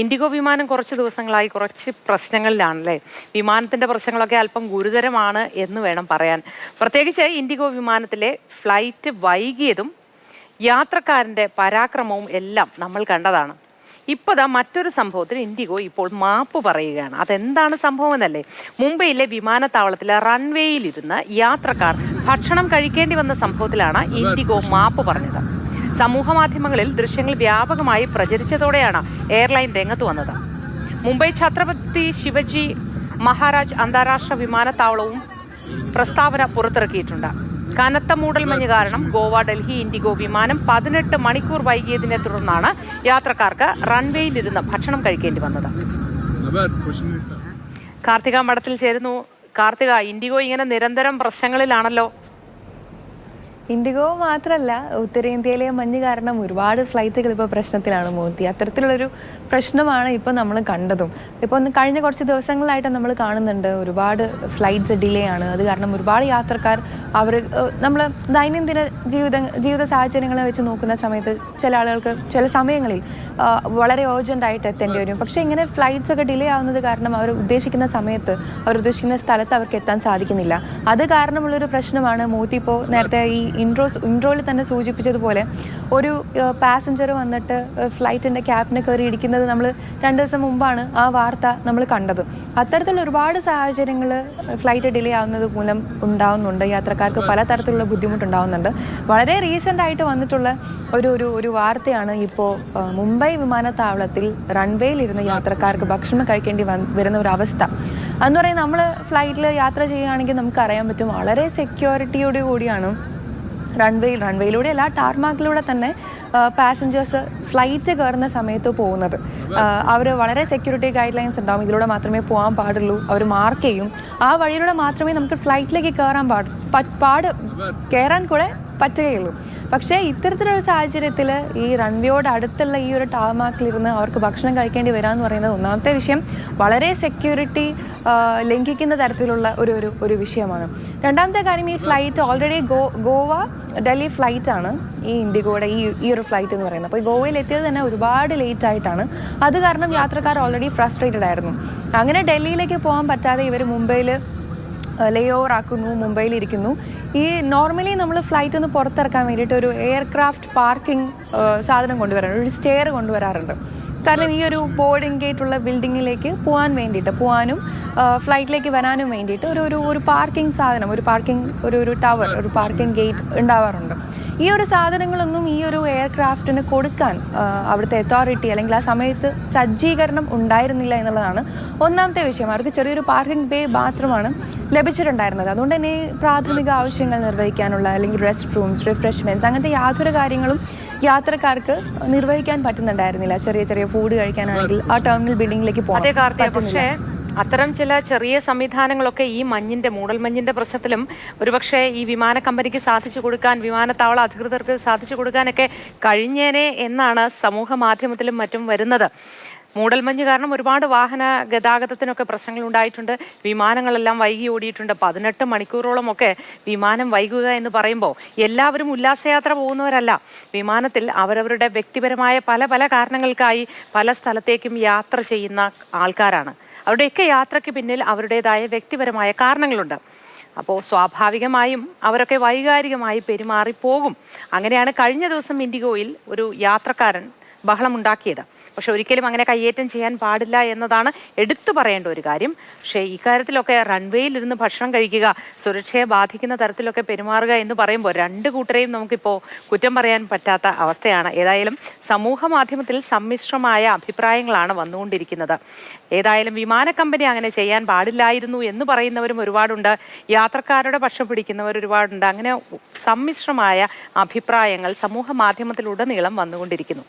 IndiGo വിമാനം കുറച്ച് ദിവസങ്ങളായി കുറച്ച് പ്രശ്നങ്ങളിലാണല്ലേ. വിമാനത്തിന്റെ പ്രശ്നങ്ങളൊക്കെ അല്പം ഗുരുതരമാണ് എന്ന് വേണം പറയാൻ. പ്രത്യേകിച്ച് ഇൻഡിഗോ വിമാനത്തിലെ ഫ്ലൈറ്റ് വൈകിയതും യാത്രക്കാരന്റെ പരാക്രമവും എല്ലാം നമ്മൾ കണ്ടതാണ്. ഇപ്പോഴാ മറ്റൊരു സംഭവത്തിൽ ഇൻഡിഗോ ഇപ്പോൾ മാപ്പ് പറയുകയാണ്. അതെന്താണ് സംഭവം എന്നല്ലേ? മുംബൈയിലെ വിമാനത്താവളത്തിലെ റൺവേയിലിരുന്ന് യാത്രക്കാർ ഭക്ഷണം കഴിക്കേണ്ടി വന്ന സംഭവത്തിലാണ് ഇൻഡിഗോ മാപ്പ് പറഞ്ഞത്. സമൂഹ മാധ്യമങ്ങളിൽ ദൃശ്യങ്ങൾ വ്യാപകമായി പ്രചരിച്ചതോടെയാണ് എയർലൈൻ രംഗത്ത് വന്നത്. മുംബൈ ഛത്രപതി ശിവജി മഹാരാജ് അന്താരാഷ്ട്ര വിമാനത്താവളവും പ്രസ്താവന പുറത്തിറക്കിയിട്ടുണ്ട്. കനത്ത മൂടൽമഞ്ഞ് കാരണം ഗോവ ഡൽഹി ഇൻഡിഗോ വിമാനം 18 മണിക്കൂർ വൈകിയതിനെ തുടർന്നാണ് യാത്രക്കാർക്ക് റൺവേയിലിരുന്ന് ഭക്ഷണം കഴിക്കേണ്ടി വന്നത്. കാർത്തിക മഠത്തിൽ ചേരുന്നു. കാർത്തിക, ഇൻഡിഗോ ഇങ്ങനെ നിരന്തരം പ്രശ്നങ്ങളിലാണല്ലോ. ഇൻഡിഗോ മാത്രമല്ല, ഉത്തരേന്ത്യയിലെ മഞ്ഞ് കാരണം ഒരുപാട് ഫ്ലൈറ്റുകൾ ഇപ്പോൾ പ്രശ്നത്തിലാണ് മോദി. അത്തരത്തിലുള്ളൊരു പ്രശ്നമാണ് ഇപ്പോൾ നമ്മൾ കണ്ടതും. ഇപ്പോൾ കഴിഞ്ഞ കുറച്ച് ദിവസങ്ങളായിട്ട് നമ്മൾ കാണുന്നുണ്ട് ഒരുപാട് ഫ്ലൈറ്റ്സ് ഡിലേ ആണ്. അത് കാരണം ഒരുപാട് യാത്രക്കാർ നമ്മൾ ദൈനംദിന ജീവിത സാഹചര്യങ്ങളെ വെച്ച് നോക്കുന്ന സമയത്ത് ചില ആളുകൾക്ക് ചില സമയങ്ങളിൽ വളരെ അർജൻറ്റായിട്ട് എത്തേണ്ടി വരും. പക്ഷേ ഇങ്ങനെ ഫ്ലൈറ്റ്സ് ഒക്കെ ഡിലേ ആവുന്നത് കാരണം അവർ ഉദ്ദേശിക്കുന്ന സമയത്ത് അവർ ഉദ്ദേശിക്കുന്ന സ്ഥലത്ത് അവർക്ക് എത്താൻ സാധിക്കുന്നില്ല. അത് കാരണമുള്ളൊരു പ്രശ്നമാണ് മോദി ഇപ്പോൾ നേരത്തെ ഈ ഇൻട്രോയിൽ തന്നെ സൂചിപ്പിച്ചതുപോലെ ഒരു പാസഞ്ചർ വന്നിട്ട് ഫ്ലൈറ്റിൻ്റെ ക്യാബിനെ കയറി ഇടിക്കുന്നത് നമ്മൾ 2 ദിവസം മുമ്പാണ് ആ വാർത്ത നമ്മൾ കണ്ടത്. അത്തരത്തിലുള്ള ഒരുപാട് സാഹചര്യങ്ങൾ ഫ്ലൈറ്റ് ഡിലേ ആവുന്നത് മൂലം ഉണ്ടാവുന്നുണ്ട്. യാത്രക്കാർക്ക് പലതരത്തിലുള്ള ബുദ്ധിമുട്ടുണ്ടാവുന്നുണ്ട്. വളരെ റീസെൻ്റ് ആയിട്ട് വന്നിട്ടുള്ള ഒരു വാർത്തയാണ് ഇപ്പോൾ മുംബൈ വിമാനത്താവളത്തിൽ റൺവേയിലിരുന്ന് യാത്രക്കാർക്ക് ഭക്ഷണം കഴിക്കേണ്ടി വരുന്ന ഒരു അവസ്ഥ. എന്ന് പറയുന്നത് നമ്മൾ ഫ്ലൈറ്റിൽ യാത്ര ചെയ്യുകയാണെങ്കിൽ നമുക്കറിയാൻ പറ്റും വളരെ സെക്യൂരിറ്റിയോട് കൂടിയാണ് റൺവേയിലൂടെ അല്ല ടാർമാക്കിലൂടെ തന്നെ പാസഞ്ചേഴ്സ് ഫ്ലൈറ്റ് കയറുന്ന സമയത്ത് പോകുന്നത്. അവർ വളരെ സെക്യൂരിറ്റി ഗൈഡ് ലൈൻസ് ഉണ്ടാവും. ഇതിലൂടെ മാത്രമേ പോകാൻ പാടുള്ളൂ. അവർ മാർക്ക് ചെയ്യും. ആ വഴിയിലൂടെ മാത്രമേ നമുക്ക് ഫ്ലൈറ്റിലേക്ക് കയറാൻ കൂടെ പറ്റുകയുള്ളൂ. പക്ഷേ ഇത്തരത്തിലൊരു സാഹചര്യത്തിൽ ഈ റൺവേയോട് അടുത്തുള്ള ഈ ഒരു ടാർമാക്കിലിരുന്ന് അവർക്ക് ഭക്ഷണം കഴിക്കേണ്ടി വരാമെന്ന് പറയുന്നത് ഒന്നാമത്തെ വിഷയം വളരെ സെക്യൂരിറ്റി ലംഘിക്കുന്ന തരത്തിലുള്ള ഒരു വിഷയമാണ്. രണ്ടാമത്തെ കാര്യം, ഈ ഫ്ലൈറ്റ് ഓൾറെഡി ഗോവ ഡൽഹി ഫ്ലൈറ്റാണ് ഈ ഇൻഡിഗോയുടെ ഈ ഒരു ഫ്ലൈറ്റ് എന്ന് പറയുന്നത്. അപ്പോൾ ഈ ഗോവയിൽ എത്തിയത് തന്നെ ഒരുപാട് ലേറ്റ് ആയിട്ടാണ്. അത് കാരണം യാത്രക്കാർ ഓൾറെഡി ഫ്രസ്ട്രേറ്റഡ് ആയിരുന്നു. അങ്ങനെ ഡൽഹിയിലേക്ക് പോകാൻ പറ്റാതെ ഇവർ മുംബൈയിൽ ലേ ഓവർ ആക്കുന്നു, മുംബൈയിലിരിക്കുന്നു. ഈ നോർമലി നമ്മൾ ഫ്ലൈറ്റ് ഒന്ന് പുറത്തിറക്കാൻ വേണ്ടിയിട്ട് ഒരു എയർക്രാഫ്റ്റ് പാർക്കിംഗ് സാധനം കൊണ്ടുവരാറുണ്ട്, ഒരു സ്റ്റെയർ കൊണ്ടുവരാറുണ്ട്. കാരണം ഈ ഒരു ബോർഡിംഗ് ഗേറ്റ് ഉള്ള ബിൽഡിങ്ങിലേക്ക് പോകാനും ഫ്ലൈറ്റിലേക്ക് വരാനും വേണ്ടിയിട്ട് ഒരു പാർക്കിംഗ് സാധനം, ഒരു ടവർ, ഒരു പാർക്കിംഗ് ഗേറ്റ് ഉണ്ടാവാറുണ്ട്. ഈ ഒരു സാധനങ്ങളൊന്നും ഈ ഒരു എയർക്രാഫ്റ്റിന് കൊടുക്കാൻ അവിടുത്തെ അതോറിറ്റി അല്ലെങ്കിൽ ആ സമയത്ത് സജ്ജീകരണം ഉണ്ടായിരുന്നില്ല എന്നുള്ളതാണ് ഒന്നാമത്തെ വിഷയം. അവർക്ക് ചെറിയൊരു പാർക്കിംഗ് ബേ മാത്രമാണ് ലഭിച്ചിട്ടുണ്ടായിരുന്നത്. അതുകൊണ്ട് തന്നെ പ്രാഥമിക ആവശ്യങ്ങൾ നിർവഹിക്കാനുള്ള അല്ലെങ്കിൽ റെസ്റ്റ് റൂംസ്, റിഫ്രഷ്മെൻറ്റ്സ്, അങ്ങനത്തെ യാതൊരു കാര്യങ്ങളും യാത്രക്കാർക്ക് നിർവഹിക്കാൻ പറ്റുന്നുണ്ടായിരുന്നില്ല. ചെറിയ ഫുഡ് കഴിക്കാനാണെങ്കിൽ ആ ടെർമിനൽ ബിൽഡിങ്ങിലേക്ക് പോകാൻ. അത്തരം ചില ചെറിയ സംവിധാനങ്ങളൊക്കെ ഈ മൂടൽമഞ്ഞിന്റെ പ്രശ്നത്തിലും ഒരുപക്ഷെ ഈ വിമാന കമ്പനിക്ക് സാധിച്ചു കൊടുക്കാൻ, വിമാനത്താവള അധികൃതർക്ക് സാധിച്ചു കൊടുക്കാനൊക്കെ കഴിഞ്ഞേനെ എന്നാണ് സമൂഹ മാധ്യമത്തിലും മറ്റും വരുന്നത്. മൂടൽമഞ്ഞ് കാരണം ഒരുപാട് വാഹന ഗതാഗതത്തിനൊക്കെ പ്രശ്നങ്ങൾ ഉണ്ടായിട്ടുണ്ട്. വിമാനങ്ങളെല്ലാം വൈകി ഓടിയിട്ടുണ്ട്. 18 മണിക്കൂറോളമൊക്കെ വിമാനം വൈകുക എന്ന് പറയുമ്പോൾ എല്ലാവരും ഉല്ലാസയാത്ര പോകുന്നവരല്ല. വിമാനത്തിൽ അവരവരുടെ വ്യക്തിപരമായ പല കാരണങ്ങൾക്കായി പല സ്ഥലത്തേക്കും യാത്ര ചെയ്യുന്ന ആൾക്കാരാണ്. അവരുടെയൊക്കെ യാത്രയ്ക്ക് പിന്നിൽ അവരുടേതായ വ്യക്തിപരമായ കാരണങ്ങളുണ്ട്. അപ്പോൾ സ്വാഭാവികമായും അവരൊക്കെ വൈകാരികമായി പെരുമാറിപ്പോകും. അങ്ങനെയാണ് കഴിഞ്ഞ ദിവസം ഇൻഡിഗോയിൽ ഒരു യാത്രക്കാരൻ ബഹളമുണ്ടാക്കിയത്. പക്ഷെ ഒരിക്കലും അങ്ങനെ കയ്യേറ്റം ചെയ്യാൻ പാടില്ല എന്നതാണ് എടുത്തു പറയേണ്ട ഒരു കാര്യം. പക്ഷേ ഇക്കാര്യത്തിലൊക്കെ റൺവേയിലിരുന്ന് ഭക്ഷണം കഴിക്കുക, സുരക്ഷയെ ബാധിക്കുന്ന തരത്തിലൊക്കെ പെരുമാറുക എന്ന് പറയുമ്പോൾ 2 കൂട്ടരെയും നമുക്കിപ്പോൾ കുറ്റം പറയാൻ പറ്റാത്ത അവസ്ഥയാണ്. ഏതായാലും സമൂഹ മാധ്യമത്തിൽ സമ്മിശ്രമായ അഭിപ്രായങ്ങളാണ് വന്നുകൊണ്ടിരിക്കുന്നത്. ഏതായാലും വിമാന കമ്പനി അങ്ങനെ ചെയ്യാൻ പാടില്ലായിരുന്നു എന്ന് പറയുന്നവരും ഒരുപാടുണ്ട്, യാത്രക്കാരുടെ പക്ഷം പിടിക്കുന്നവർ ഒരുപാടുണ്ട്. അങ്ങനെ സമ്മിശ്രമായ അഭിപ്രായങ്ങൾ സമൂഹ മാധ്യമത്തിലുടനീളം വന്നുകൊണ്ടിരിക്കുന്നു.